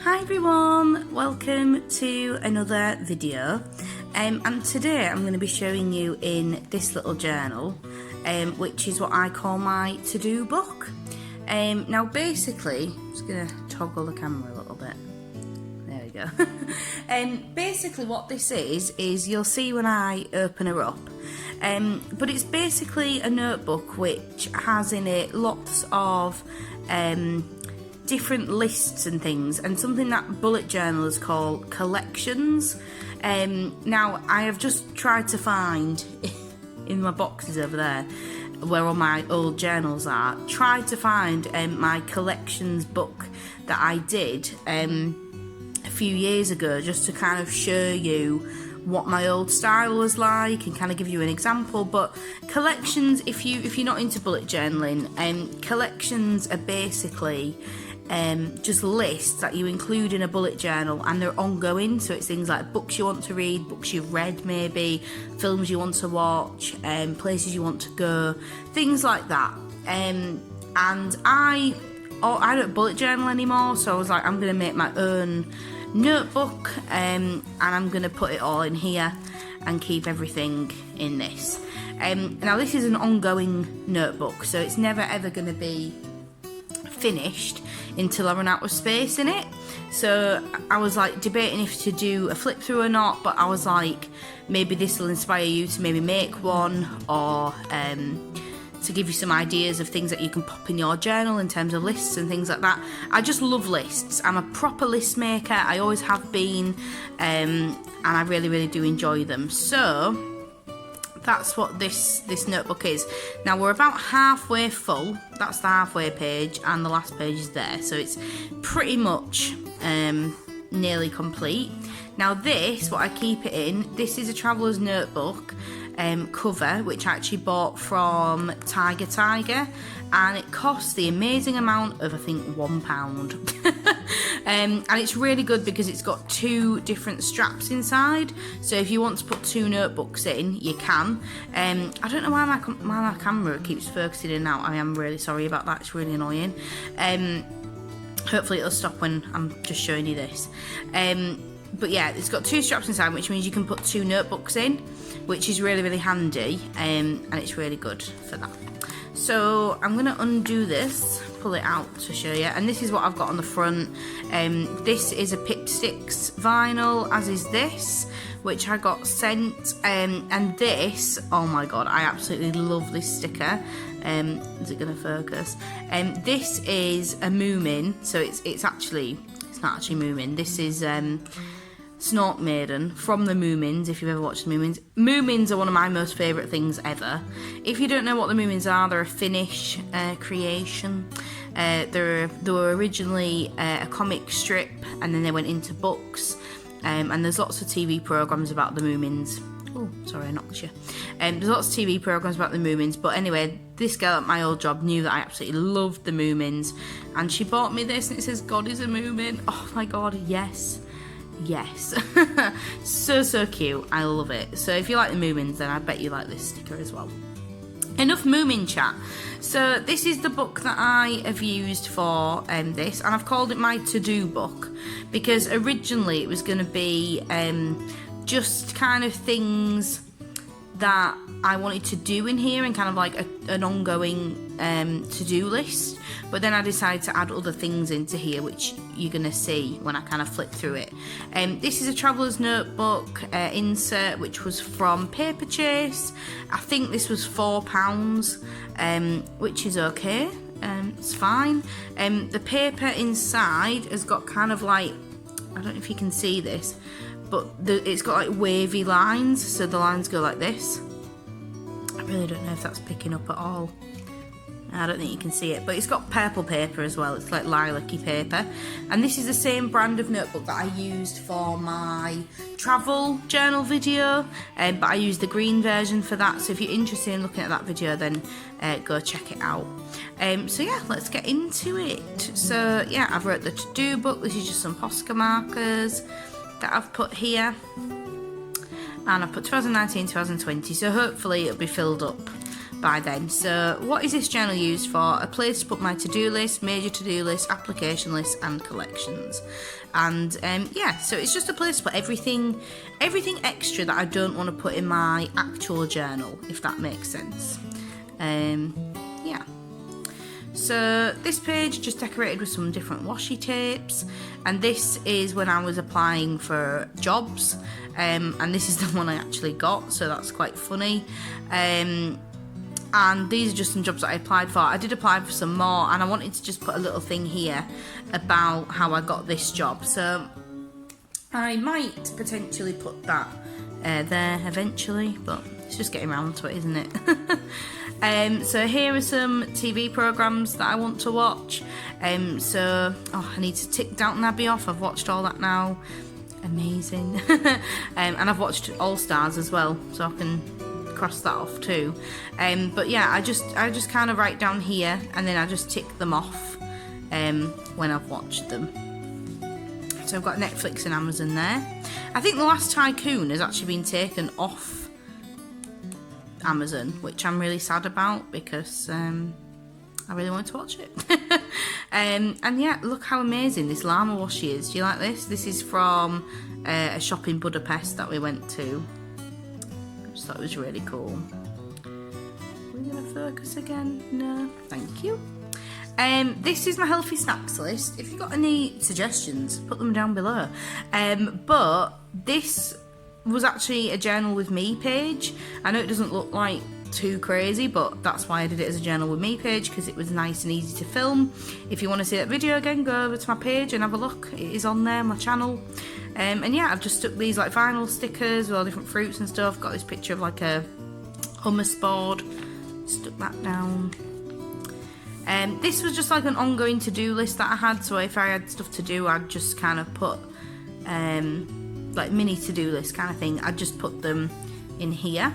Hi everyone, welcome to another video and today I'm going to be showing you in this little journal which is what I call my to-do book. Now basically, I'm just going to toggle the camera a little bit, there we go. Basically what this is you'll see when I open her up, but it's basically a notebook which has in it lots of different lists and things, and something that bullet journalers call collections. Now I have just tried to find in my boxes over there where all my old journals are, tried to find my collections book that I did a few years ago, just to kind of show you what my old style was like and kind of give you an example. But collections, if you're not into bullet journaling, collections are basically just lists that you include in a bullet journal, and they're ongoing. So it's things like books you want to read, books you've read maybe, films you want to watch, places you want to go, things like that. And I don't bullet journal anymore, so I was like, I'm going to make my own notebook, and I'm going to put it all in here and keep everything in this. Now this is an ongoing notebook, so it's never ever going to be finished until I run out of space in it. So I was like debating if to do a flip through or not, but I was like, maybe this will inspire you to maybe make one, or to give you some ideas of things that you can pop in your journal in terms of lists and things like that. I just love lists. I'm a proper list maker, I always have been, and I really do enjoy them. So that's what this notebook is. Now we're about halfway full, that's the halfway page, and the last page is there, so it's pretty much nearly complete. Now this, what I keep it in, this is a Traveller's Notebook cover, which I actually bought from Tiger, and it costs the amazing amount of, I think, £1. And it's really good because it's got two different straps inside, so if you want to put two notebooks in, you can. I don't know why my camera keeps focusing in and out. I am really sorry about that, it's really annoying. Hopefully it'll stop when I'm just showing you this. But yeah, it's got two straps inside, which means you can put two notebooks in, which is really handy, and it's really good for that. So I'm going to undo this, pull it out to show you, and this is what I've got on the front. This is a Pipsticks vinyl, as is this, which I got sent, and this, oh my god, I absolutely love this sticker. Is it going to focus? This is a Moomin, so it's not actually Moomin, this is Snort Maiden from the Moomins, if you've ever watched the Moomins. Moomins are one of my most favourite things ever. If you don't know what the Moomins are, they're a Finnish creation. They were originally a comic strip, and then they went into books, and there's lots of TV programmes about the Moomins. Oh, sorry, I knocked you. There's lots of TV programmes about the Moomins, but anyway, this girl at my old job knew that I absolutely loved the Moomins, and she bought me this, and it says, God is a Moomin. Oh my god, yes. Yes. so cute, I love it. So if you like the Moomins, then I bet you like this sticker as well. Enough Moomin chat. So this is the book that I have used for this, and I've called it my to-do book because originally it was going to be just kind of things that I wanted to do in here, and kind of like an ongoing to-do list, but then I decided to add other things into here, which you're going to see when I kind of flip through it. This is a Traveller's Notebook insert, which was from Paperchase. I think this was £4, which is okay, it's fine. The paper inside has got kind of like, I don't know if you can see this, but it's got like wavy lines, so the lines go like this. I really don't know if that's picking up at all. I don't think you can see it, but it's got purple paper as well. It's like lilac-y paper, and this is the same brand of notebook that I used for my travel journal video, but I used the green version for that, so if you're interested in looking at that video, then go check it out. So yeah, let's get into it. So yeah, I've wrote the to-do book. This is just some Posca markers that I've put here, and I've put 2019, 2020, so hopefully it'll be filled up by then. So what is this journal used for? A place to put my to-do list, major to-do list, application list and collections. And yeah, so it's just a place to put everything extra that I don't want to put in my actual journal, if that makes sense. Yeah. So this page just decorated with some different washi tapes, and this is when I was applying for jobs, and this is the one I actually got, so that's quite funny. And these are just some jobs that I applied for. I did apply for some more, and I wanted to just put a little thing here about how I got this job, so I might potentially put that there eventually, but it's just getting around to it, isn't it? So here are some TV programmes that I want to watch. So I need to tick Downton Abbey off. I've watched all that now. Amazing. And I've watched All Stars as well, so I can cross that off too. But yeah, I just kind of write down here, and then I just tick them off when I've watched them. So I've got Netflix and Amazon there. I think The Last Tycoon has actually been taken off Amazon, which I'm really sad about, because I really wanted to watch it. And yeah, look how amazing this llama washi is. Do you like this? This is from a shop in Budapest that we went to. I just thought it was really cool. We're gonna focus again? No, thank you. This is my healthy snacks list. If you've got any suggestions, put them down below. But this was actually a journal with me page. I know it doesn't look like too crazy, but that's why I did it as a journal with me page, because it was nice and easy to film. If you want to see that video again, go over to my page and have a look. It is on there, my channel. And yeah, I've just stuck these like vinyl stickers with all different fruits and stuff. Got this picture of like a hummus board, stuck that down. This was just like an ongoing to-do list that I had, so if I had stuff to do, I'd just kind of put like mini to-do list kind of thing. I'd just put them in here.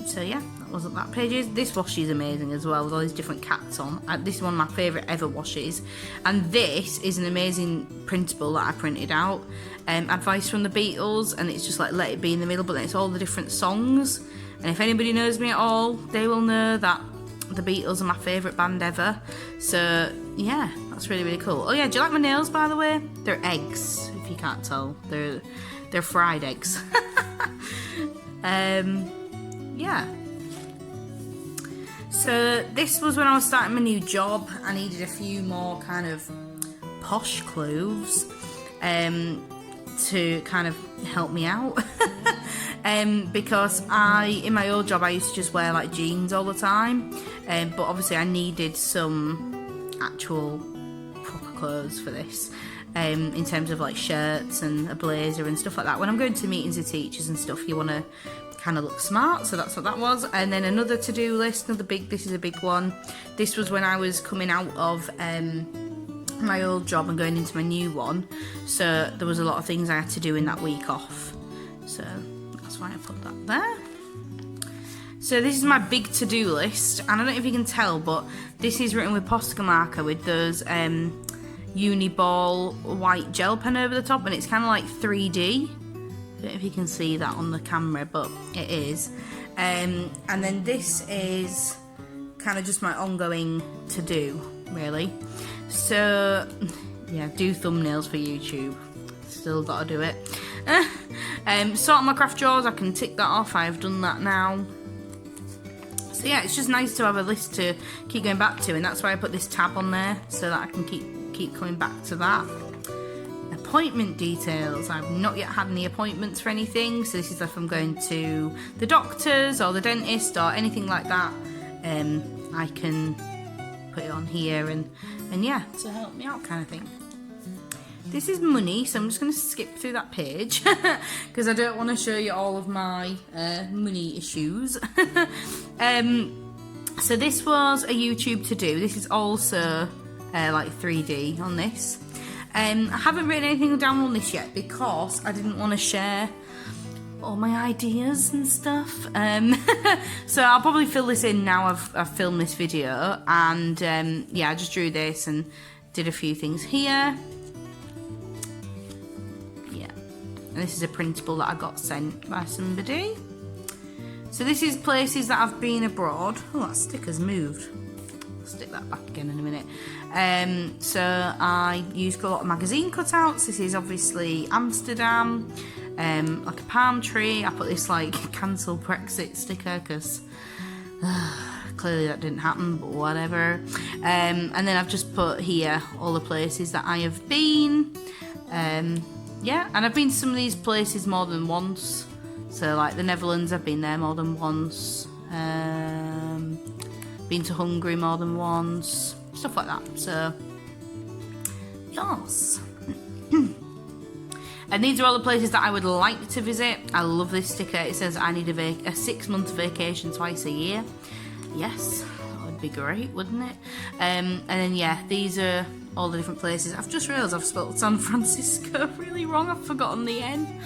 So yeah, that was what that page is. This washi is amazing as well, with all these different cats on. This is one of my favourite ever washes, and this is an amazing printable that I printed out. Advice from the Beatles, and it's just like Let It Be in the middle, but then it's all the different songs. And if anybody knows me at all, they will know that the Beatles are my favourite band ever. So yeah, that's really, really cool. Oh yeah, do you like my nails, by the way? They're eggs, if you can't tell. They're fried eggs. Yeah. So this was when I was starting my new job. I needed a few more kind of posh clothes to kind of help me out. Because in my old job, I used to just wear like jeans all the time. But obviously I needed some actual proper clothes for this. In terms of like shirts and a blazer and stuff like that. When I'm going to meetings with teachers and stuff, you want to kind of look smart, so that's what that was. And then another to-do list, this is a big one. This was when I was coming out of my old job and going into my new one, so there was a lot of things I had to do in that week off, so that's why I put that there. So this is my big to-do list, and I don't know if you can tell, but this is written with Posca marker with those Uniball white gel pen over the top, and it's kind of like 3D. I don't know if you can see that on the camera, but it is. And then this is kind of just my ongoing to do, really. So yeah, do thumbnails for YouTube. Still gotta do it. Sort my craft drawers, I can tick that off. I've done that now. So yeah, it's just nice to have a list to keep going back to, and that's why I put this tab on there, so that I can keep coming back to that. Appointment details. I've not yet had any appointments for anything, so this is if I'm going to the doctors or the dentist or anything like that. I can put it on here and yeah, to help me out kind of thing. This is money, so I'm just going to skip through that page because I don't want to show you all of my money issues. So this was a YouTube to do. This is also like 3D on this. I haven't written anything down on this yet because I didn't want to share all my ideas and stuff. So I'll probably fill this in now I've filmed this video, and yeah, I just drew this and did a few things here. Yeah, and this is a printable that I got sent by somebody. So this is places that I've been abroad. Oh, that sticker's moved. I'll stick that back again in a minute. So I used a lot of magazine cutouts. This is obviously Amsterdam, like a palm tree. I put this like cancel Brexit sticker because clearly that didn't happen, but whatever. And then I've just put here all the places that I have been. Yeah, and I've been to some of these places more than once. So like the Netherlands, I've been there more than once. Been to Hungary more than once. Stuff like that. So, yes. And these are all the places that I would like to visit. I love this sticker. It says I need a 6-month vacation twice a year. Yes, that would be great, wouldn't it? And then yeah, these are all the different places. I've just realised I've spelled San Francisco really wrong. I've forgotten the N.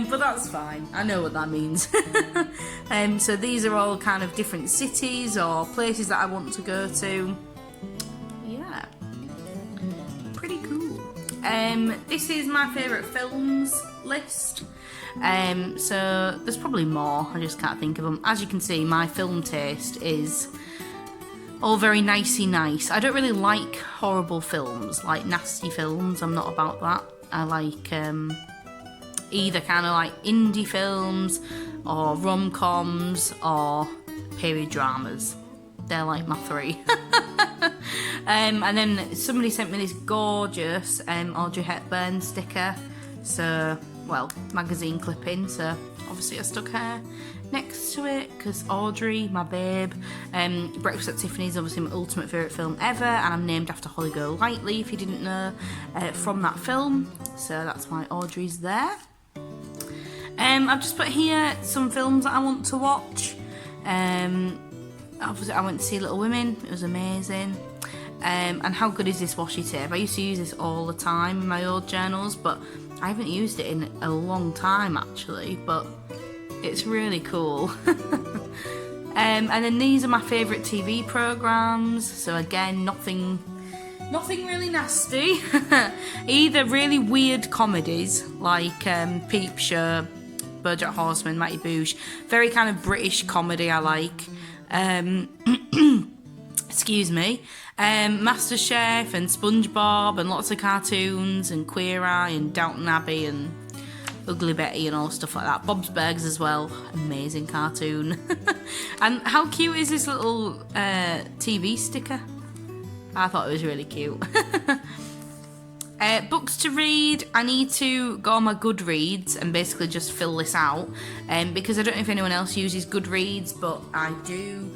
But that's fine. I know what that means. So these are all kind of different cities or places that I want to go to. Yeah. Pretty cool. This is my favourite films list. So there's probably more. I just can't think of them. As you can see, my film taste is all very nicey nice. I don't really like horrible films, like nasty films. I'm not about that. I like either kind of like indie films or rom-coms or period dramas. They're like my three. And then somebody sent me this gorgeous Audrey Hepburn sticker. So, well, magazine clipping. So obviously I stuck her next to it because Audrey, my babe. Breakfast at Tiffany's, obviously my ultimate favourite film ever, and I'm named after Holly Golightly, if you didn't know, from that film. So that's why Audrey's there. I've just put here some films that I want to watch. Obviously I went to see Little Women. It was amazing. And how good is this washi tape? I used to use this all the time in my old journals, but I haven't used it in a long time actually, but it's really cool. And then these are my favourite TV programmes. So again, nothing really nasty. Either really weird comedies like Peep Show, BoJack Horseman, Mighty Boosh. Very kind of British comedy I like. Excuse me. MasterChef and SpongeBob and lots of cartoons and Queer Eye and Downton Abbey and Ugly Betty and all stuff like that. Bob's Burgers as well. Amazing cartoon. And how cute is this little TV sticker? I thought it was really cute. Books to read. I need to go on my Goodreads and basically just fill this out. Because I don't know if anyone else uses Goodreads, but I do.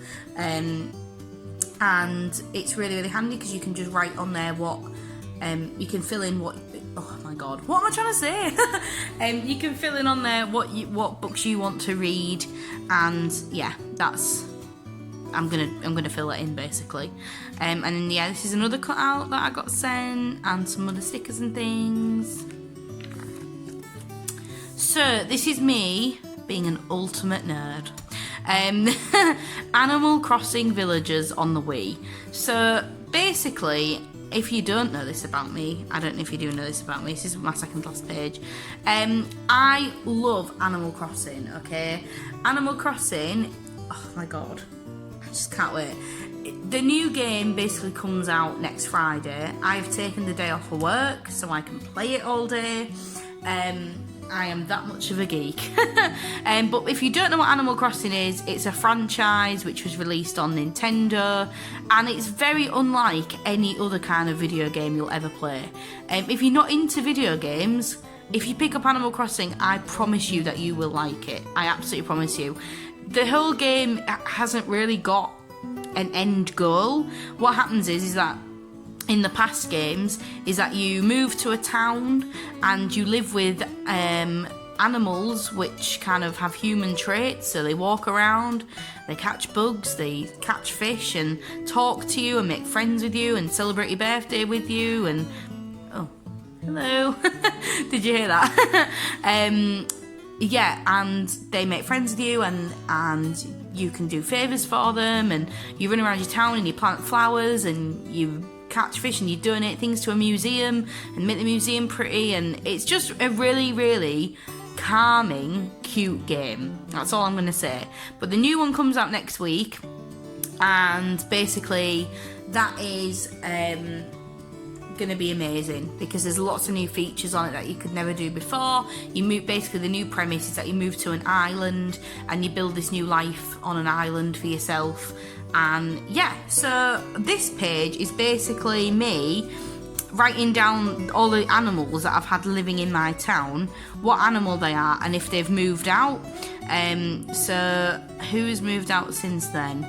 And it's really, really handy because you can just write on there what you can fill in what. Oh my god, what am I trying to say? You can fill in on there what books you want to read, and yeah, that's. I'm gonna fill it in basically, and then yeah, this is another cutout that I got sent, and some other stickers and things. So this is me being an ultimate nerd. Animal Crossing Villagers on the Wii. So basically, if you don't know this about me, I don't know if you do know this about me, this is my second last page. I love Animal Crossing, okay? Animal Crossing, oh my god, I just can't wait. The new game basically comes out next Friday. I've taken the day off for work so I can play it all day. I am that much of a geek. But if you don't know what Animal Crossing is, it's a franchise which was released on Nintendo, and it's very unlike any other kind of video game you'll ever play. If you're not into video games, if you pick up Animal Crossing, I promise you that you will like it. I absolutely promise you. The whole game hasn't really got an end goal. What happens is that in the past games is that you move to a town and you live with animals which kind of have human traits. So they walk around, they catch bugs, they catch fish and talk to you and make friends with you and celebrate your birthday with you and oh, hello. Did you hear that? Yeah, and they make friends with you and you can do favours for them, and you run around your town and you plant flowers and you catch fish and you donate things to a museum and make the museum pretty, and it's just a really, really calming, cute game. That's all I'm going to say. But the new one comes out next week, and basically that is going to be amazing because there's lots of new features on it that you could never do before. You move, basically the new premise is that you move to an island and you build this new life on an island for yourself. And yeah, so this page is basically me writing down all the animals that I've had living in my town, what animal they are, and if they've moved out. So who's moved out since then?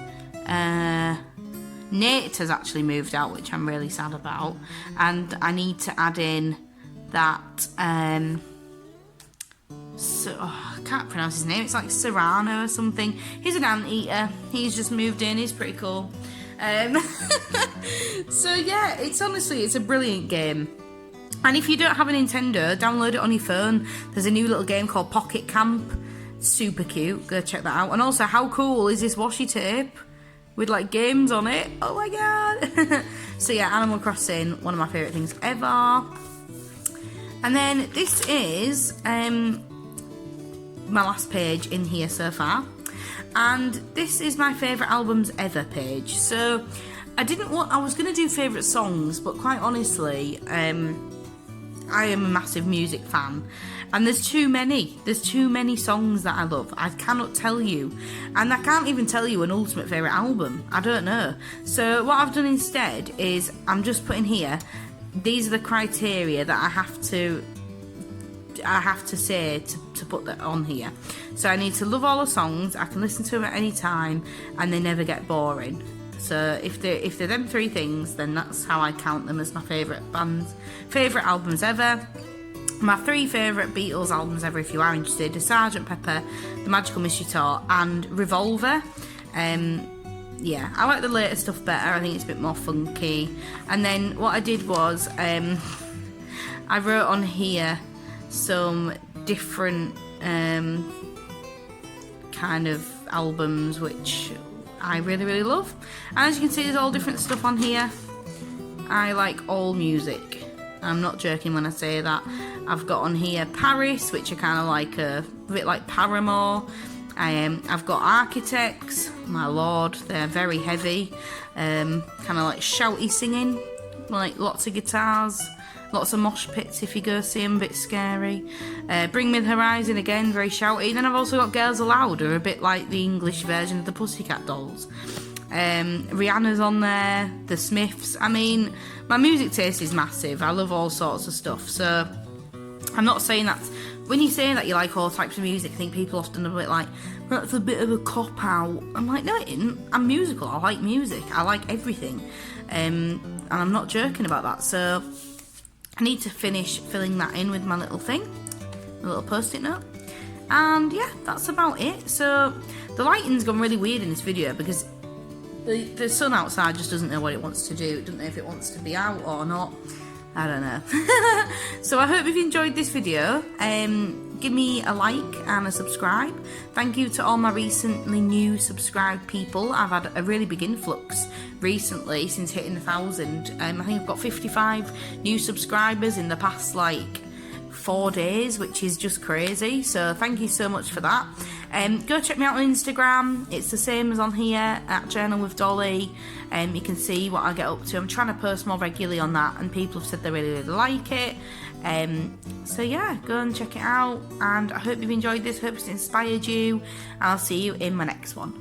Nate has actually moved out, which I'm really sad about, and I need to add in that I can't pronounce his name, it's like Serrano or something. He's an anteater, he's just moved in, he's pretty cool. So yeah, it's a brilliant game. And if you don't have a Nintendo, download it on your phone. There's a new little game called Pocket Camp, super cute, go check that out. And also, how cool is this washi tape with like games on it? Oh my god. So yeah, Animal Crossing, one of my favourite things ever. And then this is my last page in here so far, and this is my favourite albums ever page. So I was going to do favourite songs, but quite honestly, I am a massive music fan, and there's too many songs that I love. I cannot tell you, and I can't even tell you an ultimate favourite album. I don't know. So what I've done instead is I'm just putting here, these are the criteria that I have to say to put that on here. So I need to love all the songs, I can listen to them at any time, and they never get boring. So if they're them three things, then that's how I count them as my favourite albums ever. My three favourite Beatles albums ever, if you are interested, are Sgt. Pepper, The Magical Mystery Tour, and Revolver. Yeah, I like the later stuff better. I think it's a bit more funky. And then what I did was I wrote on here some different kind of albums which I really love. And as you can see, there's all different stuff on here. I like all music. I'm not joking when I say that. I've got on here Paris, which are kind of like a bit like Paramore. I've got Architects, my lord, they're very heavy, kind of like shouty singing, like lots of guitars, lots of mosh pits if you go see them, a bit scary. Bring Me the Horizon, again, very shouty. Then I've also got Girls Aloud, who are a bit like the English version of the Pussycat Dolls. Rihanna's on there, The Smiths. I mean, my music taste is massive. I love all sorts of stuff, so I'm not saying that. When you say that you like all types of music, I think people often are a bit like, well, that's a bit of a cop-out. I'm like, no, it isn't. I'm musical. I like music. I like everything. And I'm not joking about that. So I need to finish filling that in with my little thing, a little post-it note. And yeah, that's about it. So the lighting's gone really weird in this video because the sun outside just doesn't know what it wants to do. It doesn't know if it wants to be out or not. I don't know. So I hope you've enjoyed this video. Give me a like and a subscribe. Thank you to all my recently new subscribed people. I've had a really big influx recently since hitting 1,000. I think I've got 55 new subscribers in the past like 4 days, which is just crazy. So thank you so much for that. Go check me out on Instagram. It's the same as on here, at Journal with Dolly. You can see what I get up to. I'm trying to post more regularly on that, and people have said they really like it. So yeah, go and check it out, and I hope you've enjoyed this. Hope it's inspired you, and I'll see you in my next one.